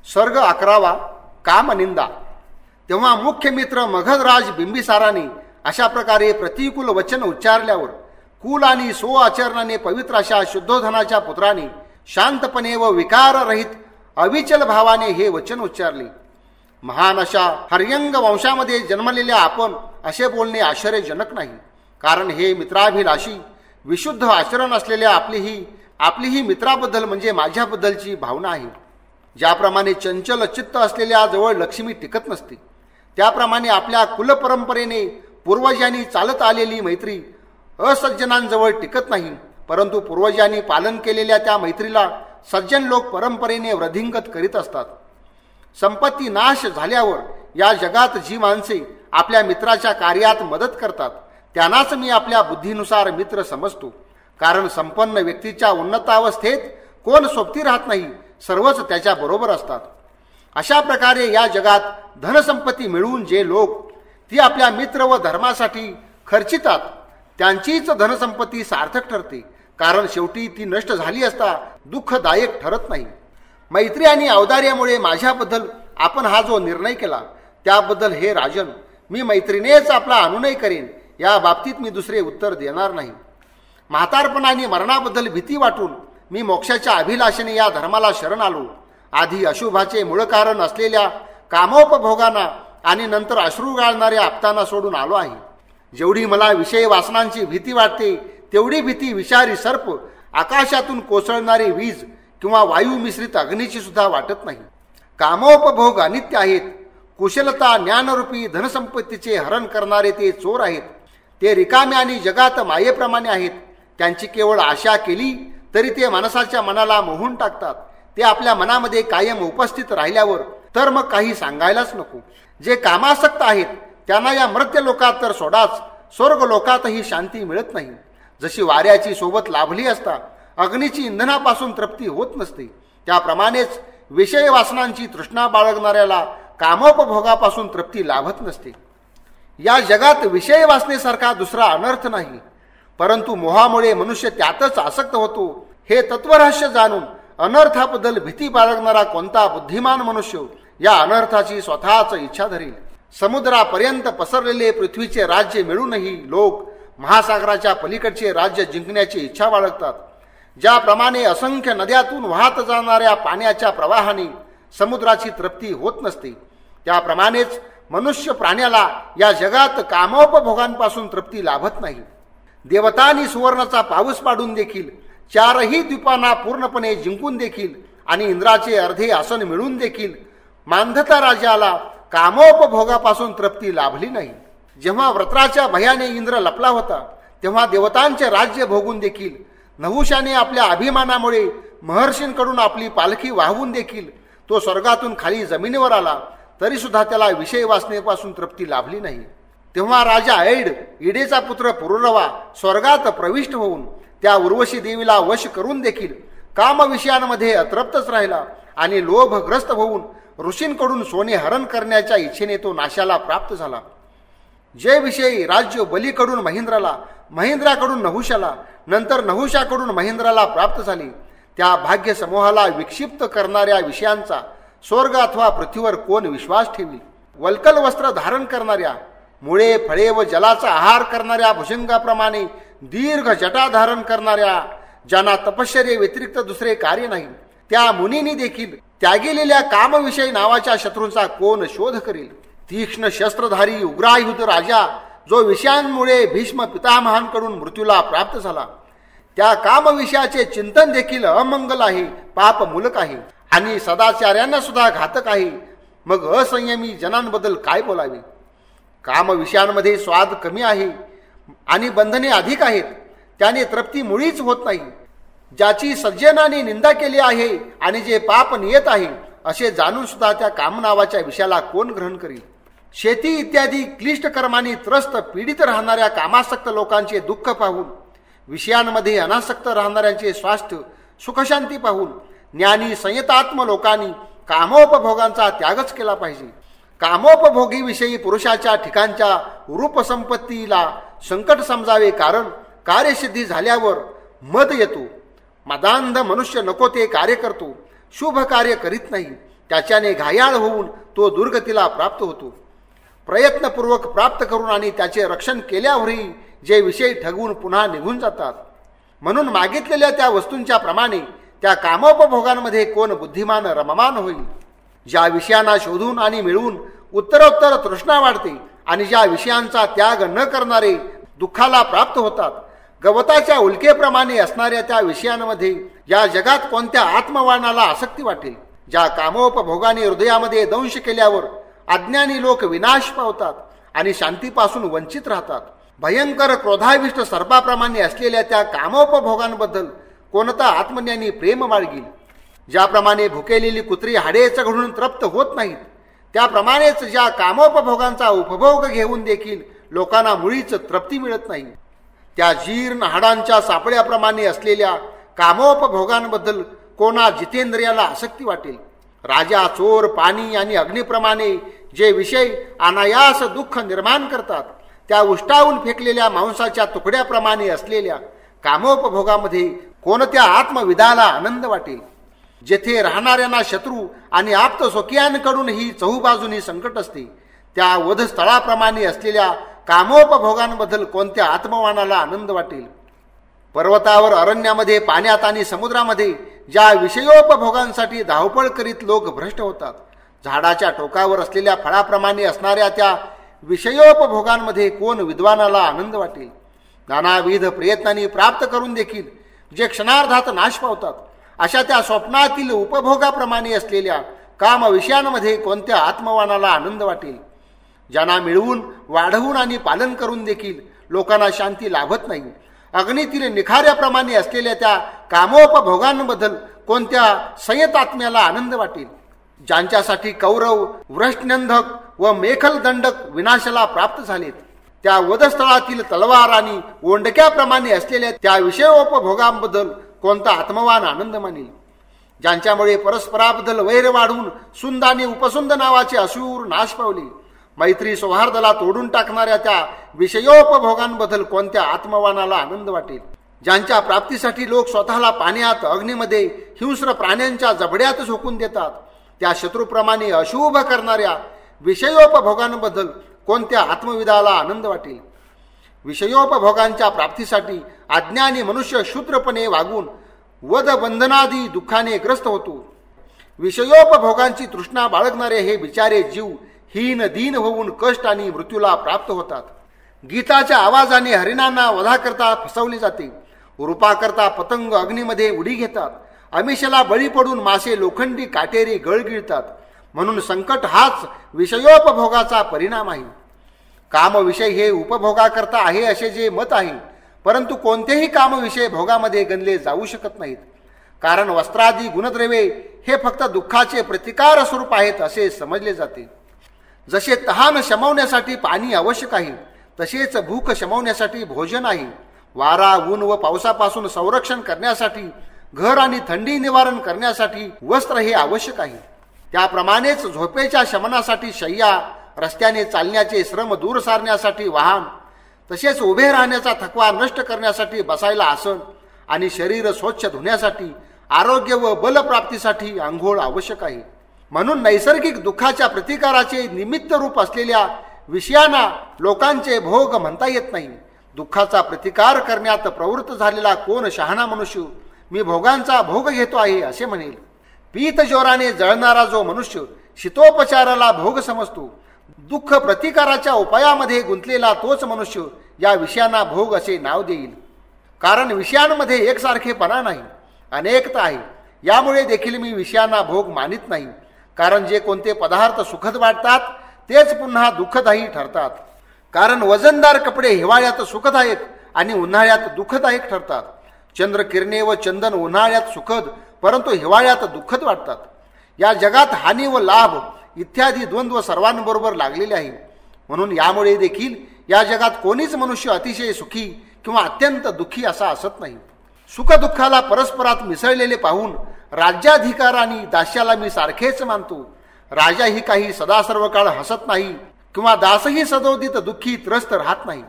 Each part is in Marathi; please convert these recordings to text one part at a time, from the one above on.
सर्ग 11 कामनिंदा. तेव्हा मुख्य मित्र मगधराज बिंबिसाराने अशा प्रकारे प्रतिकूल वचन उच्चारल्यावर कुल आणि सो आचरणाने पवित्र अशा शुद्धोधनाच्या पुत्राने शांतपणे व विकाररहित अविचल भावाने हे वचन उच्चारले. महान अशा हर्यंग वंशामध्ये जन्मलेल्या आपण असे बोलणे आश्चर्यजनक नाही. कारण हे मित्राभिलाषी विशुद्ध आचरण असलेल्या आपलीही मित्राबद्दल म्हणजे माझ्याबद्दलची भावना आहे. ज्याप्रमाणे चंचल चित्त असलेल्या जवळ लक्ष्मी टिकत नसते, त्याप्रमाणे आपल्या कुलपरंपरेने पूर्वजांनी चालत आलेली मैत्री असज्जनांजवळ टिकत नाही. परंतु पूर्वजांनी पालन केलेल्या त्या मैत्रीला सज्जन लोक परंपरेने वृद्धिंगत करीत असतात. संपत्ती नाश झाल्यावर या जगात जी माणसे आपल्या मित्राच्या कार्यात मदत करतात त्यांनाच मी आपल्या बुद्धीनुसार मित्र समजतो. कारण संपन्न व्यक्तीच्या उन्नतावस्थेत कोण सोबती राहत नाही, सर्वच त्याच्या बरोबर असतात. अशा प्रकारे या जगात धनसंपत्ती मिळवून जे लोक ती आपल्या मित्र व धर्मासाठी खर्चितात त्यांचीच धनसंपत्ती सार्थक ठरते. कारण शेवटी ती नष्ट झाली असता दुःखदायक ठरत नाही. मैत्री आणि औदार्यामुळे माझ्याबद्दल आपण हा जो निर्णय केला त्याबद्दल हे राजन, मी मैत्रीनेच आपला अनुनय करेन. या बाबतीत मी दुसरे उत्तर देणार नाही. म्हातारपणा आणि मरणाबद्दल भीती वाटून मी मोक्षाच्या अभिलाषेने या धर्माला शरण आलो. आधी अशुभाचे मूळ कारण असलेल्या कामोपभोगांना आणि नंतर अश्रू गाळणाऱ्या आपतांना सोडून आलो आहे. जेवढी मला विषय वासनांची भीती वाटते तेवढी भीती विषारी सर्प, आकाशातून कोसळणारी वीज किंवा वायू मिश्रित अग्नीची सुद्धा वाटत नाही. कामोपभोग अनित्य आहेत. कुशलता ज्ञानरूपी धनसंपत्तीचे हरण करणारे ते चोर आहेत. ते रिकामे आणि जगात मायेप्रमाणे आहेत. त्यांची केवळ आशा केली तरी ते माणसाच्या मनाला मोहून टाकतात. ते आपल्या मनामध्ये कायम उपस्थित राहिल्यावर तर मग काही सांगायलाच नको. जे कामासक्त आहेत त्यांना या मर्त्य लोकात तर सोडाच, स्वर्ग लोकातही शांती मिळत नाही. जशी वाऱ्याची सोबत लाभली असता अग्नीची इंधनापासून तृप्ती होत नसते, त्याप्रमाणेच विषय वासनांची तृष्णा बाळगणाऱ्याला कामोपभोगापासून तृप्ती लाभत नसते. या जगात विषय वासनेसारखा दुसरा अनर्थ नाही, परंतु मोहामुळे मनुष्य त्यातच आसक्त होतो. हे तत्वरहस्य जाणून अनर्थाबद्दल भीती बाळगणारा कोणता बुद्धिमान मनुष्य या अनर्थाची स्वतःच इच्छा धरेल. समुद्रापर्यंत पसरलेले पृथ्वीचे राज्य मिळूनही लोक महासागराच्या पलीकडचे राज्य जिंकण्याची इच्छा बाळगतात. ज्याप्रमाणे असंख्य नद्यातून वाहत जाणाऱ्या पाण्याच्या प्रवाहाने समुद्राची तृप्ती होत नसते, त्याप्रमाणेच मनुष्य प्राण्याला या जगात कामोपभोगांपासून तृप्ती लाभत नाही. देवतांनी सुवर्णाचा पाऊस पाडून देखील, चारही द्वीपांना पूर्णपणे जिंकून देखील आणि इंद्राचे अर्धे आसन मिळून देखील मांधता राजाला कामोपभोगापासून तृप्ती लाभली नाही. जेव्हा व्रत्राच्या भयाने इंद्र लपला होता तेव्हा देवतांचे राज्य भोगून देखील, नहुशाने आपल्या अभिमानामुळे महर्षींकडून आपली पालखी वाहवून देखील तो स्वर्गातून खाली जमिनीवर आला तरी सुद्धा त्याला विषय वासनेपासून तृप्ती लाभली नाही. तेव्हा राजा ऐड, इडेचा पुत्र पुरुरवा स्वर्गात प्रविष्ट होऊन त्या उर्वशी देवीला वश करून देखील कामविषयांमध्ये अतृप्तच राहिला आणि लोभग्रस्त होऊन ऋषींकडून सोने हरण करण्याच्या इच्छेने तो नाशाला प्राप्त झाला. जे विषयी राज्य बलीकडून महेंद्राला, महेंद्राकडून नहुशाला, नंतर नहुशाकडून महेंद्राला प्राप्त झाली, त्या भाग्य समूहाला विक्षिप्त करणाऱ्या विषयांचा स्वर्ग अथवा पृथ्वीवर कोण विश्वास ठेवी. वल्कल वस्त्र धारण करणाऱ्या, मुळे फळे व जलाचा आहार करणाऱ्या भुजंगाप्रमाणे दीर्घ जटा धारण करणाऱ्या, ज्यांना तपश्चर्ये व्यतिरिक्त दुसरे कार्य नाही, त्या मुनींनी देखील त्यागेलेल्या कामविषयी नावाच्या शत्रूंचा कोण शोध करील. तीक्ष्ण शस्त्रधारी उग्रायुध राजा जो विषयांमुळे भीष्म पितामहांकडून मृत्यूला प्राप्त झाला, त्या कामविषयाचे चिंतन देखील अमंगल आहे, पापमूलक आहे आणि सदाचार्यांना सुद्धा घातक आहे. मग असंयमी जनांबद्दल काय बोलावे. कामविषयांमध्ये स्वाद कमी आहे आणि बंधने अधिक आहेत, त्याने तृप्ती मुळीच होत नाही. ज्याची सज्जनाने निंदा केली आहे आणि जे पाप नियत आहे असे जाणून सुद्धा त्या कामनावाच्या विषयाला कोण ग्रहण करील. शेती इत्यादी क्लिष्ट कर्मांनी त्रस्त पीडित राहणाऱ्या कामासक्त लोकांचे दुःख पाहून, विषयांमध्ये अनासक्त राहणाऱ्यांचे स्वास्थ्य सुखशांती पाहून ज्ञानी संयतात्म लोकांनी कामोपभोगांचा त्यागच केला पाहिजे. कामोपभोगी विषयी पुरुषाच्या ठिकाणच्या रूपसंपत्तीला संकट समजावे, कारण कार्यसिद्धी झाल्यावर मद येतो. मदांध मनुष्य नको ते कार्य करतो, शुभ कार्य करीत नाही. त्याच्याने घायाळ होऊन तो दुर्गतीला प्राप्त होतो. प्रयत्नपूर्वक प्राप्त करून आणि त्याचे रक्षण केल्यावरही जे विषय ठगवून पुन्हा निघून जातात. म्हणून मागितलेल्या त्या वस्तूंच्या प्रमाणे त्या कामोपभोगांमध्ये कोण बुद्धिमान रममान होईल. ज्या विषयांना शोधून आणि मिळवून उत्तरोत्तर तृष्णा वाढते आणि ज्या विषयांचा त्याग न करणारे दुःखाला प्राप्त होतात, गवताच्या उल्केप्रमाणे असणाऱ्या त्या विषयांमध्ये या जगात कोणत्या आत्मवानाला आसक्ती वाटेल. ज्या कामोपभोगाने हृदयामध्ये दंश केल्यावर अज्ञानी लोक विनाश पावतात आणि शांतीपासून वंचित राहतात. भयंकर क्रोधाविष्ट सर्पाप्रमाणे असलेल्या त्या कामोपभोगांबद्दल कोणता आत्मज्ञानी प्रेम बाळगील. ज्याप्रमाणे भुकेलेली कुत्री हाडे चघळून तृप्त होत नाहीत, त्याप्रमाणेच ज्या कामोपभोगांचा उपभोग घेऊन देखील लोकांना मुळीच तृप्ती मिळत नाही, त्या जीर्ण हाडांच्या सापड्याप्रमाणे असलेल्या कामोपभोगांबद्दल कोणा जितेंद्रियाला आसक्ती वाटेल. राजा, चोर, पाणी आणि अग्नीप्रमाणे जे विषय अनायास दुःख निर्माण करतात, त्या उष्टावून फेकलेल्या मांसाच्या तुकड्याप्रमाणे असलेल्या कामोपभोगामध्ये कोणत्या आत्मविदाला आनंद वाटेल. जेथे राहणाऱ्यांना शत्रू आणि आप्त स्वकीयांकडून ही चहूबाजूनी संकट असते, त्या वधस्थळाप्रमाणे असलेल्या कामोपभोगांबद्दल कोणत्या आत्मवानाला आनंद वाटेल. पर्वतावर, अरण्यामध्ये, पाण्यात आणि समुद्रामध्ये ज्या विषयोपभोगांसाठी धावपळ करीत लोक भ्रष्ट होतात, झाडाच्या टोकावर असलेल्या फळाप्रमाणे असणाऱ्या त्या विषयोपभोगांमध्ये कोण विद्वानाला आनंद वाटेल. नानाविध प्रयत्नांनी प्राप्त करून देखील जे क्षणार्धात नाश पावतात, अशा त्या स्वप्नातील उपभोगाप्रमाणे असलेल्या कामविषयांमध्ये कोणत्या आत्मवानाला आनंद वाटेल. ज्यांना मिळवून, वाढवून आणि पालन करून देखील लोकांना शांती लाभत नाही, अग्नीतील निखाऱ्याप्रमाणे असलेल्या त्या कामोपभोगांबद्दल कोणत्या संयतात्म्याला आनंद वाटेल. ज्यांच्यासाठी कौरव, वृष्ण्यंधक व मेखलदंडक विनाशाला प्राप्त झालेत, त्या वधस्थळातील तलवार आणि ओंडक्याप्रमाणे असलेल्या त्या विषयोपभोगांबद्दल कोणता आत्मवान आनंद मानेल. ज्यांच्यामुळे परस्पराबद्दल वैर वाढून सुंद आणि उपसुंद नावाचे असुर नाश पावले, मैत्री सौहार्दाला तोडून टाकणाऱ्या त्या विषयोपभोगांबद्दल कोणत्या आत्मवानाला आनंद वाटेल. ज्यांच्या प्राप्तीसाठी लोक स्वतःला पाण्यात, अग्नीमध्ये, हिंस्र प्राण्यांच्या जबड्यात झोकून देतात, त्या शत्रूप्रमाणे अशुभ करणाऱ्या विषयोपभोगांबद्दल कोणत्या आत्मविदाला आनंद वाटेल. विषयोपभोगांच्या प्राप्तीसाठी अज्ञानी मनुष्य शूद्रपणे वागून वधबंधनादी दुःखाने ग्रस्त होतो. विषयोपभोगांची तृष्णा बाळगणारे हे बिचारे जीव हीन दीन होऊन कष्ट आणि मृत्यूला प्राप्त होतात. गीताच्या आवाजाने हरिणांना वधाकरता फसवले जाते. रूपाकरता पतंग अग्नीमध्ये उडी घेतात. आमिषाला बळी पडून मासे लोखंडी काटेरी गळ गिळतात. म्हणून संकट हाच विषयोपभोगाचा परिणाम आहे. कामविषय हे उपभोगाकरता आहे असे जे मत आहे, परंतु कोणतेही कामविषय भोगामध्ये गणले जाऊ शकत नाहीत. कारण वस्त्रादी गुणद्रव्ये हे फक्त दुःखाचे प्रतिकार स्वरूप आहेत असे समजले जाते. जसे तहान शमवण्यासाठी पाणी आवश्यक आहे, तसेच भूक शमवण्यासाठी भोजन आहे. वारा, ऊन व पावसापासून संरक्षण करण्यासाठी घर आणि थंडी निवारण करण्यासाठी वस्त्र हे आवश्यक आहे. त्याप्रमाणेच झोपेच्या शमनासाठी शय्या, रस्त्याने चालण्याचे श्रम दूर सारण्यासाठी वाहन, तसेच उभे राहण्याचा थकवा नष्ट करण्यासाठी बसायला आसन आणि शरीर स्वच्छ धुण्यासाठी, आरोग्य व बलप्राप्तीसाठी आंघोळ आवश्यक आहे. म्हणून नैसर्गिक दुःखाच्या प्रतिकाराचे निमित्त रूप असलेल्या विषयांना लोकांचे भोग म्हणता येत नाही. दुःखाचा प्रतिकार करण्यात प्रवृत्त झालेला कोण शहाणा मनुष्य मी भोगांचा भोग घेतो आहे असे म्हणेल. पीत जोराने जळणारा जो मनुष्य शीतोपचाराला भोग समजतो, दुःख प्रतिकाराच्या उपायामध्ये गुंतलेला तोच मनुष्य या विषयांना भोग असे नाव देईल. कारण विषयांमध्ये एकसारखेपणा नाही, अनेकता आहे. यामुळे देखील मी विषयांना भोग मानित नाही. कारण जे कोणते पदार्थ सुखद वाटतात तेच पुन्हा दुःखदायी ठरतात. कारण वजनदार कपडे हिवाळ्यात सुखदायक आणि उन्हाळ्यात दुःखदायक ठरतात. चंद्रकिरणे व चंदन उन्हाळ्यात सुखद परंतु हिवाळ्यात दुःखद वाटतात. या जगात हानी व लाभ इत्यादी द्वंद्व सर्वांबरोबर लागलेले आहे. म्हणून यामुळे देखील या जगात कोणीच मनुष्य अतिशय सुखी किंवा अत्यंत दुःखी असा असत नाही. सुखदुःखाला परस्परात मिसळलेले पाहून राज्याधिकार आणि दास्याला मी सारखेच मानतो. राजाही काही सदा सर्व काळ हसत नाही किंवा दासही सदोदित दुःखी त्रस्त राहत नाही.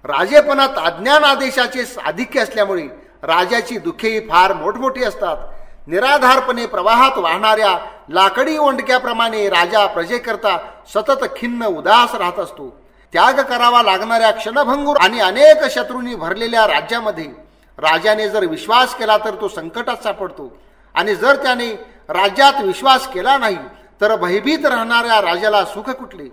राजेपणात अज्ञान आदेशाचे आधिक्य असल्यामुळे राजाची दुःखेही फार मोठमोठी असतात. निराधारपणे प्रवाहात वाहणाऱ्या लाकडी ओंडक्याप्रमाणे राजा प्रजेकरता सतत खिन्न उदास राहत असतो. त्याग करावा लागणाऱ्या क्षणभंगूर आणि अनेक शत्रूंनी भरलेल्या राज्यामध्ये राजाने जर विश्वास केला तर तो संकटात सापडतो, आणि जर त्याने राज्यात विश्वास केला नाही तर भयभीत राहणाऱ्या राजाला सुख कुठले.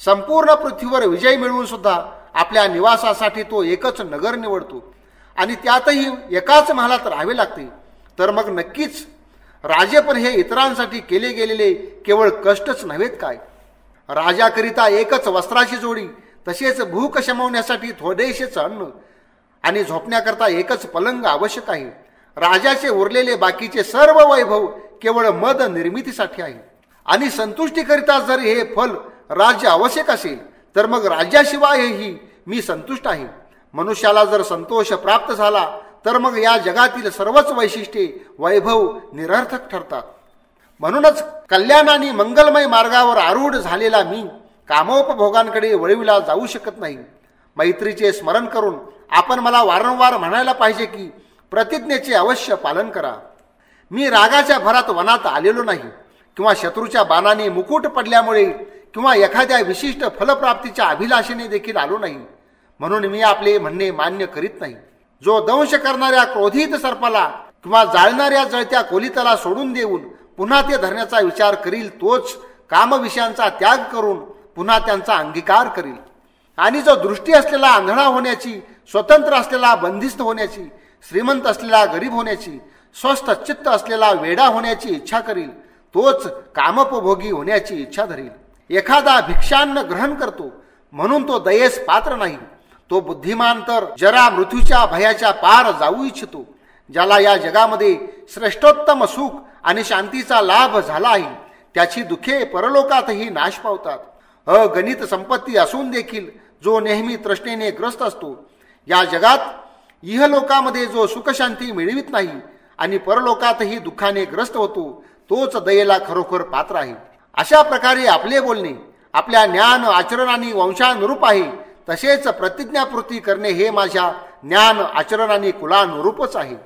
संपूर्ण पृथ्वीवर विजय मिळवून सुद्धा आपल्या निवासासाठी तो एकच नगर निवडतो, आणि त्यातही एकाच महालात राहावे लागते. तर मग नक्कीच राजेपण हे इतरांसाठी केले गेलेले केवळ कष्टच नव्हेत काय. राजाकरिता एकच वस्त्राची जोडी, तसेच भूक शमवण्यासाठी थोडेसेच अन्न आणि झोपण्याकरता एकच पलंग आवश्यक आहे. राजाचे उरलेले बाकीचे सर्व वैभव केवळ मद निर्मितीसाठी आहे. आणि संतुष्टीकरिता जर हे फल राज्य आवश्यक असेल तर मग राज्याशिवायही मी संतुष्ट आहे. मनुष्याला जर संतोष प्राप्त झाला तर मग या जगातील सर्वच वैशिष्ट्ये वैभव निरर्थक ठरतात. म्हणूनच कल्याण आणि मंगलमय मार्गावर आरूढ झालेला मी कामोपभोगांकडे वळविला जाऊ शकत नाही. मैत्रीचे स्मरण करून आपण मला वारंवार म्हणायला पाहिजे की प्रतिज्ञेचे अवश्य पालन करा. मी रागाच्या भरात वनात आलेलो नाही, किंवा शत्रूच्या बाणाने मुकुट पडल्यामुळे किंवा एखाद्या विशिष्ट फलप्राप्तीच्या अभिलाषेने देखील आलो नाही. म्हणून मी आपले म्हणणे मान्य करीत नाही. जो दंश करणाऱ्या क्रोधित सर्पाला किंवा जाळणाऱ्या जळत्या कोलिताला सोडून देऊन पुन्हा ते धरण्याचा विचार करील तोच कामविषयांचा त्याग करून पुन्हा त्यांचा अंगीकार करील. आणि जो दृष्टी असलेला आंधळा होण्याची, स्वतंत्र असलेला बंदिस्त होण्याची, श्रीमंत असलेला गरीब होण्याची, स्वस्थ चित्त असलेला वेडा होण्याची इच्छा करील तोच कामोपभोगी होण्याची इच्छा धरील. एखादा भिक्षान्न ग्रहण करतो म्हणून तो दयेस पात्र नाही. तो बुद्धिमान तर जरा मृत्यूच्या भयाच्या पार जाऊ इच्छितो. ज्याला या जगामध्ये श्रेष्ठोत्तम सुख आणि शांतीचा लाभ झाला आहे त्याची दुःखे परलोकातही नाश पावतात. अगणित संपत्ती असून देखील जो नेहमी तृष्णेने ग्रस्त असतो, या जगात इहलोकामध्ये जो सुखशांती मिळवित नाही आणि परलोकातही दुःखाने ग्रस्त होतो, तोच दयेला खरोखर पात्र आहे. अशा प्रकारे आपले बोलणे आपल्या ज्ञान आचरण आणि वंशानुरूप आहे, तसेच प्रतिज्ञापूर्ती करणे हे माझ्या ज्ञान आचरण आणि कुलानुरूपच आहे.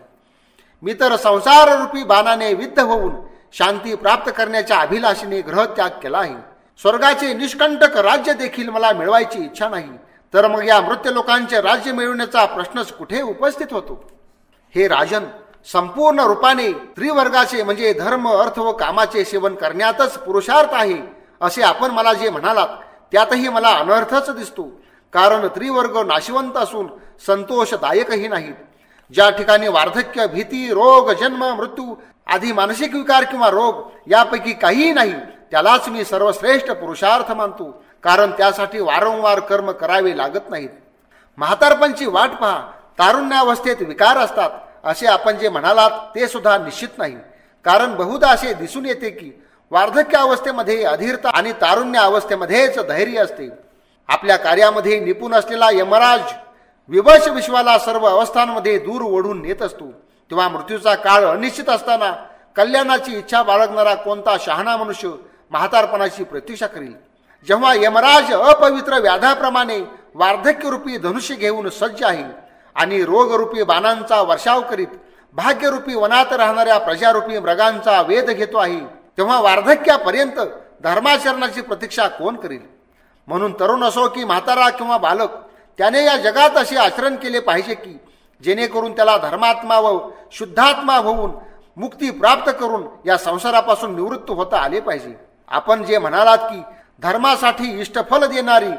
मी तर संसाररूपी बाणाने विद्ध होऊन शांती प्राप्त करण्याच्या अभिलाषेने ग्रहत्याग केला आहे. स्वर्गाचे निष्कंटक राज्य देखील मला मिळवायची इच्छा नाही, तर मग या मृत्य लोकांचे राज्य मिळवण्याचा प्रश्नच कुठे उपस्थित होतो. हे राजन, संपूर्ण रूपाने त्रिवर्गाचे म्हणजे धर्म, अर्थ व कामाचे सेवन करण्यातच पुरुषार्थ आहे असे आपण मला जे म्हणालात त्यातही मला अनर्थच दिसतो. कारण त्रिवर्ग नाशिवंत असून संतोषदायकही नाहीत. ज्या ठिकाणी वार्धक्य, भीती, रोग, जन्म, मृत्यू आदी मानसिक विकार किंवा रोग यापैकी काहीही नाही, त्यालाच मी सर्वश्रेष्ठ पुरुषार्थ मानतो. कारण त्यासाठी वारंवार कर्म करावे लागत नाहीत. म्हातारपणची वाट पहा, तारुण्यावस्थेत विकार असतात असे आपण जे म्हणालात ते सुद्धा निश्चित नाही. कारण बहुधा असे दिसून येते की वार्धक्य अवस्थेमध्ये अधीरता आणि तारुण्य अवस्थेमध्येच धैर्य असते. आपल्या कार्यामध्ये निपुण असलेला यमराज विवश विश्वाला सर्व अवस्थांमध्ये दूर ओढून नेत असतो. तेव्हा मृत्यूचा काळ अनिश्चित असताना कल्याणाची इच्छा बाळगणारा कोणता शहाणा मनुष्य म्हातारपणाची प्रतीक्षा करील. जेव्हा यमराज अपवित्र व्याधाप्रमाणे वार्धक्यरूपी धनुष्य घेऊन सज्ज आहे आणि रोगरूपी बाणांचा वर्षाव करीत भाग्यरूपी वनात राहणाऱ्या प्रजारूपी मृगांचा वेध घेतो आहे, तेव्हा वार्धक्यापर्यंत धर्माचरणाची प्रतीक्षा कोण करील. म्हणून तरुण असो की म्हातारा किंवा बालक, त्याने या जगात असे आचरण केले पाहिजे की जेणेकरून त्याला धर्मात्मा व शुद्धात्मा होऊन मुक्ती प्राप्त करून या संसारापासून निवृत्त होता आले पाहिजे. आपण जे म्हणालात की धर्मासाठी इष्टफल देणारी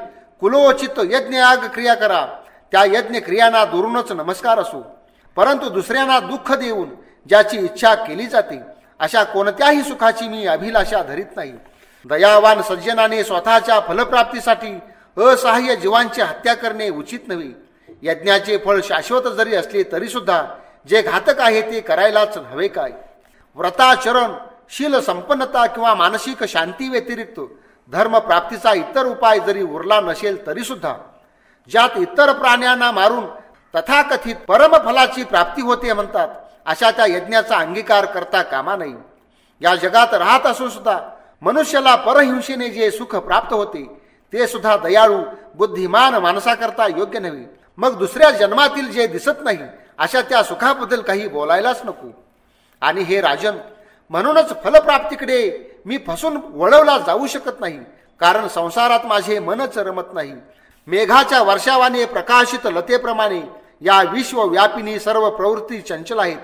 कुलोचित यज्ञयाग क्रिया करा, त्या यज्ञ क्रियांना दुरूनच नमस्कार असो. परंतु दुसऱ्यांना दुःख देऊन ज्याची इच्छा केली जाते अशा कोणत्याही सुखाची मी अभिलाषा धरीत नाही. दयावान सज्जनाने स्वतःच्या फलप्राप्तीसाठी असहाय्य जीवांची हत्या करणे उचित नव्हे. यज्ञाचे फळ शाश्वत जरी असले तरी सुद्धा जे घातक आहे ते करायलाच हवे काय. व्रताचरण, शील संपन्नता किंवा मानसिक शांती व्यतिरिक्त धर्मप्राप्तीचा इतर उपाय जरी उरला नसेल तरी सुद्धा ज्यात इतर प्राण्यांना मारून तथाकथित परमफलाची प्राप्ती होते म्हणतात, अशा त्या यज्ञाचा अंगीकार करता कामा नाही. या जगात राहत असून सुद्धा मनुष्याला परहिंसेने जे सुख प्राप्त होते ते सुद्धा दयाळू बुद्धिमान माणसाकरता योग्य नव्हे. मग दुसऱ्या जन्मातील जे दिसत नाही अशा त्या सुखाबद्दल काही बोलायलाच नको. आणि हे राजन, म्हणूनच फलप्राप्तीकडे मी फसून वळवला जाऊ शकत नाही, कारण संसारात माझे मनच रमत नाही. मेघाच्या वर्षावाने प्रकाशित लतेप्रमाणे या विश्वव्यापिनी सर्व प्रवृत्ती चंचल आहेत.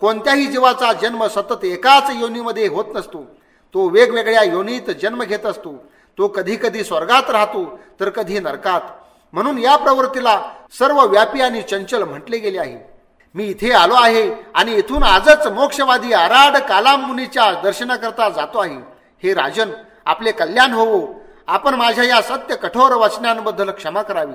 कोणत्याही जीवाचा जन्म सतत एकाच योनीमध्ये होत नसतो. तो वेगवेगळ्या योनीत जन्म घेत असतो. तो कधी कधी स्वर्गात राहतो तर कधी नरकात. म्हणून या प्रवृत्तीला सर्व व्यापी आणि चंचल म्हटले गेले आहे. मी इथे आलो आहे आणि इथून आजच मोक्षवादी आराड कालाम मुनीच्या दर्शनाकरता जातो आहे. हे राजन, आपले कल्याण होवो. आपण माझ्या या सत्य कठोर वचनांबद्दल क्षमा करावी.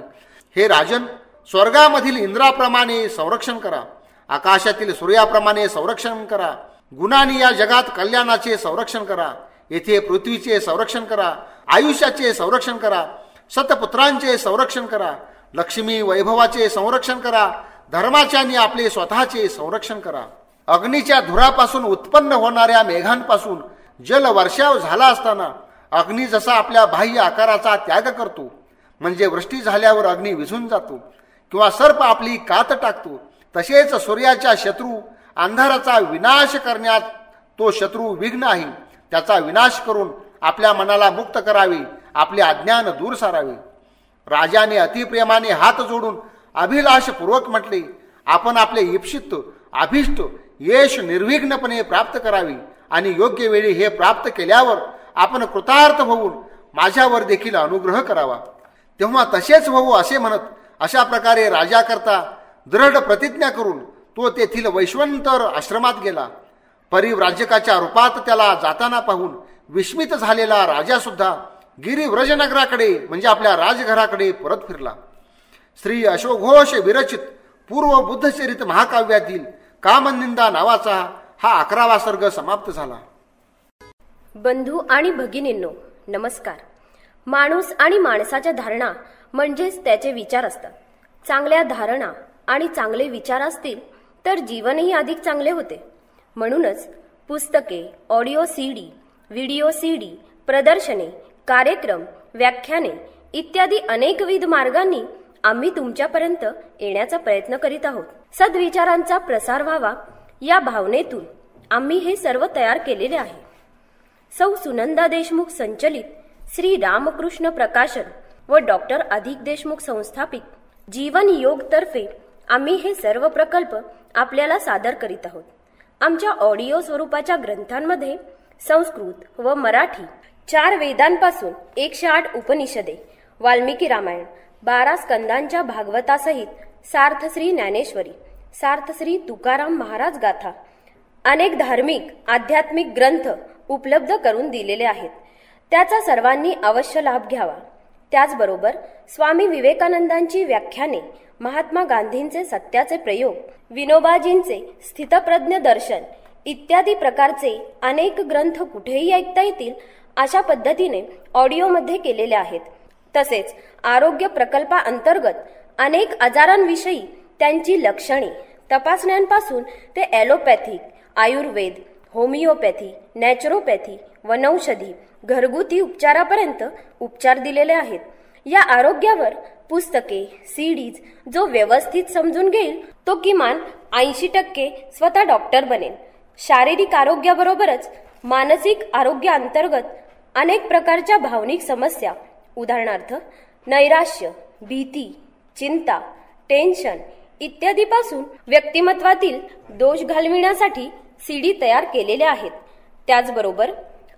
हे राजन, स्वर्गामधील इंद्राप्रमाणे संरक्षण करा, आकाशातील सूर्याप्रमाणे संरक्षण करा, गुणांनी या जगात कल्याणाचे संरक्षण करा, येथे पृथ्वीचे संरक्षण करा, आयुष्याचे संरक्षण करा, सतपुत्रांचे संरक्षण करा, लक्ष्मी वैभवाचे संरक्षण करा, धर्माचे आणि आपले स्वतःचे संरक्षण करा. अग्नीच्या धुरापासून उत्पन्न होणाऱ्या मेघांपासून जल वर्षाव झाला असताना अग्नी जसा आपल्या बाह्य आकाराचा त्याग करतो, म्हणजे वृष्टी झाल्यावर अग्नी विझून जातो, किंवा सर्प आपली कात टाकतो, तसेच सूर्याच्या शत्रू अंधाराचा विनाश करण्यात तो शत्रू विघ्न आहे. त्याचा विनाश करून आपल्या मनाला मुक्त करावे, आपले अज्ञान दूर सारावे. राजाने अतिप्रेमाने हात जोडून अभिलाषपूर्वक म्हटले, आपण आपले इप्सित अभिष्ट यश निर्विघ्नपणे प्राप्त करावे आणि योग्य वेळी हे प्राप्त केल्यावर आपण कृतार्थ होऊन माझ्यावर देखील अनुग्रह करावा. तेव्हा तसेच होवो असे म्हणत अशा प्रकारे राजाकरता दृढ प्रतिज्ञा करून तो तेथील वैश्वंतर आश्रमात गेला. परिव्राजकाच्या रूपात त्याला जाताना पाहून विस्मित झालेला राजा सुद्धा गिरिव्रजनगराकडे म्हणजे आपल्या राजघराकडे परत फिरला. श्री अशोघोष विरचित पूर्व बुद्धचरित महाकाव्यातील कामनिंदा नावाचा हा 11वा सर्ग समाप्त झाला. बंधू आणि भगिनींनो, नमस्कार. माणूस आणि माणसाच्या धारणा म्हणजेच त्याचे विचार असतात. चांगल्या धारणा आणि चांगले विचार असतील तर जीवनही अधिक चांगले होते. म्हणूनच पुस्तके, ऑडिओ सीडी, व्हिडिओ सीडी, प्रदर्शने, कार्यक्रम, व्याख्याने इत्यादी अनेकविध मार्गांनी आम्ही तुमच्यापर्यंत येण्याचा प्रयत्न करीत आहोत. सद्विचारांचा प्रसार व्हावा या भावनेतून आम्ही हे सर्व तयार केलेले आहे. सौ सुनंदा देशमुख संचलित श्री रामकृष्ण प्रकाशन व डॉक्टर अधिक देशमुख संस्थापित जीवन योग तर्फे आम्ही हे सर्व प्रकल्प आपल्याला सादर करीत आहोत. आमच्या ऑडिओ स्वरूपाच्या ग्रंथांमध्ये संस्कृत व मराठी 4 वेदांपासून 108 उपनिषदे, वाल्मिकी रामायण, 12 स्कंदांच्या भागवतासहित सार्थश्री ज्ञानेश्वरी, सार्थश्री तुकाराम महाराज गाथा, अनेक धार्मिक आध्यात्मिक ग्रंथ उपलब्ध करून दिलेले आहेत. त्याचा सर्वांनी अवश्य लाभ घ्यावा. त्याचबरोबर स्वामी विवेकानंदांची व्याख्याने, महात्मा गांधींचे सत्याचे प्रयोग, विनोबाजींचे स्थितप्रज्ञ दर्शन इत्यादी प्रकारचे अनेक ग्रंथ कुठेही ऐकता येतील अशा पद्धतीने ऑडिओमध्ये केलेले आहेत. तसेच आरोग्य प्रकल्पाअंतर्गत अनेक आजारांविषयी त्यांची लक्षणे तपासण्यांपासून ते ॲलोपॅथिक, आयुर्वेद, होमिओपॅथी, नॅचरोपॅथी, वनौषधी, घरगुती उपचारापर्यंत उपचार दिलेले आहेत. या आरोग्यावर पुस्तके, सीडीज जो व्यवस्थित समजून घेईल तो किमान 80% स्वतः डॉक्टर बनेल. शारीरिक आरोग्याबरोबरच मानसिक आरोग्याअंतर्गत अनेक प्रकारच्या भावनिक समस्या, उदाहरणार्थ नैराश्य, भीती, चिंता, टेन्शन इत्यादीपासून व्यक्तिमत्वातील दोष घालविण्यासाठी सीडी तयार केलेल्या आहेत. त्याचबरोबर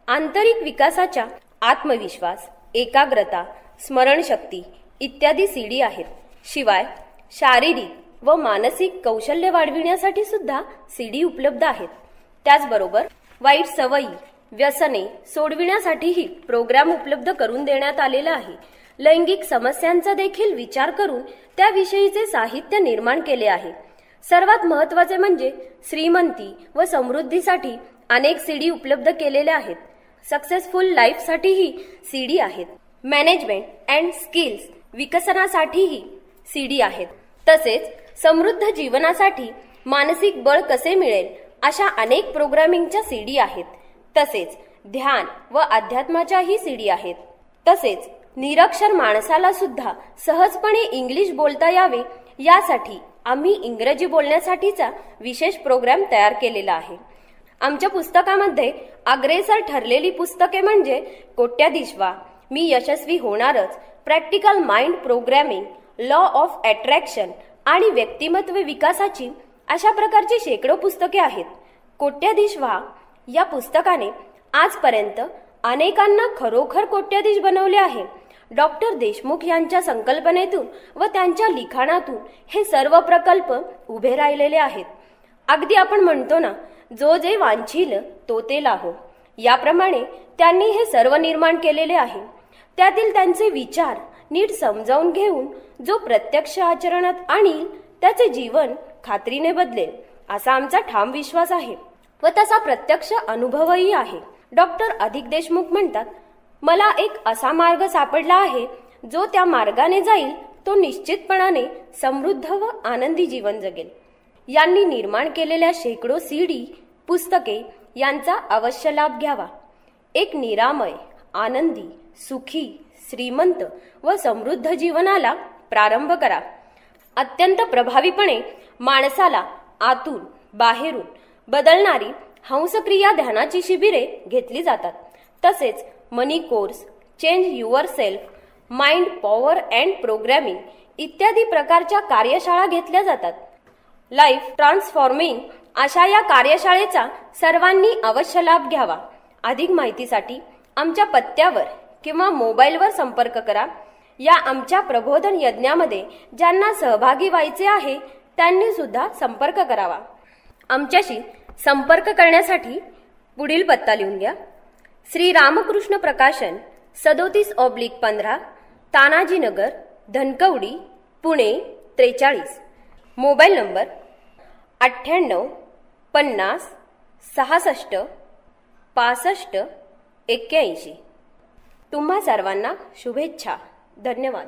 आंतरिक विकासाच्या आत्मविश्वास, एकाग्रता, स्मरणशक्ती इत्यादी सीडी आहेत. शिवाय शारीरिक व मानसिक कौशल्य वाढविण्यासाठी सुद्धा सीडी उपलब्ध आहेत. त्याचबरोबर वाईट सवयी, व्यसने सोडविण्यासाठीही प्रोग्राम उपलब्ध करून देण्यात आलेला आहे. लैंगिक समस्यांचा देखील विचार करून त्याविषयीचे साहित्य निर्माण केले आहे. सर्वात महत्त्वाचे म्हणजे श्रीमंती व समृद्धीसाठी अनेक सीडी उपलब्ध केलेल्या आहेत. सक्सेसफुल लाईफसाठीही सीडी आहेत. मॅनेजमेंट अँड स्किल्स विकसनासाठीही सीडी आहेत. तसेच समृद्ध जीवनासाठी मानसिक बळ कसे मिळेल अशा अनेक प्रोग्रामिंगच्या सीडी आहेत. तसेच ध्यान व अध्यात्माच्याही सीडी आहेत. तसेच निरक्षर माणसाला सुद्धा सहजपणे इंग्लिश बोलता यावे यासाठी आम्ही इंग्रजी बोलण्यासाठीचा विशेष प्रोग्राम तयार केलेला आहे. आमच्या पुस्तकामध्ये अग्रेसर ठरलेली पुस्तके म्हणजे कोट्याधीश व्हा, मी यशस्वी होणारच, practical mind programming, law of attraction आणि व्यक्तिमत्व विकासाची अशा प्रकारची शेकडो पुस्तके आहेत. कोट्याधीश व्हा या पुस्तकाने आजपर्यंत अनेकांना खरोखर कोट्याधीश बनवले आहे. डॉक्टर देशमुख यांच्या संकल्पनेतून व त्यांच्या लिखाणातून हे सर्व प्रकल्प उभे राहिलेले आहेत. अगदी आपण म्हणतो ना, जो जे वांछील तो ते लाहो, याप्रमाणे त्यांनी हे सर्व निर्माण केलेले आहे. त्यातील त्यांचे विचार नीट समजावून घेऊन जो प्रत्यक्ष आचरणात आणील त्याचे जीवन खात्रीने बदलेल असा आमचा ठाम विश्वास आहे व तसा प्रत्यक्ष अनुभवही आहे. डॉक्टर अधिक देशमुख म्हणतात, मला एक असा मार्ग सापडला आहे जो त्या मार्गाने जाईल तो निश्चितपणाने समृद्ध व आनंदी जीवन जगेल. यांनी निर्माण केलेल्या शेकडो सीडी पुस्तके यांचा अवश्य लाभ घ्यावा. एक निरामय, आनंदी, सुखी, श्रीमंत व समृद्ध जीवनाला प्रारंभ करा. अत्यंत प्रभावीपणे माणसाला आतून बाहेरून बदलणारी हंसक्रिया ध्यानाची शिबिरे घेतली जातात. तसेच money course, change yourself, mind power and programming इत्यादी प्रकारच्या कार्यशाळा घेतल्या जातात. लाईफ ट्रान्सफॉर्मिंग अशा या कार्यशाळेचा सर्वांनी अवश्य लाभ घ्यावा. अधिक माहितीसाठी आमच्या पत्त्यावर किंवा मोबाईलवर संपर्क करा. या आमच्या प्रबोधन यज्ञामध्ये ज्यांना सहभागी व्हायचे आहे त्यांनी सुद्धा संपर्क करावा. आमच्याशी संपर्क करण्यासाठी पुढील पत्ता लिहून घ्या. श्री रामकृष्ण प्रकाशन 37/15 तानाजी नगर, धनकवडी, पुणे 43. Mobile number 98 50 66 65 81. तुम्हा सर्वांना शुभेच्छा. धन्यवाद.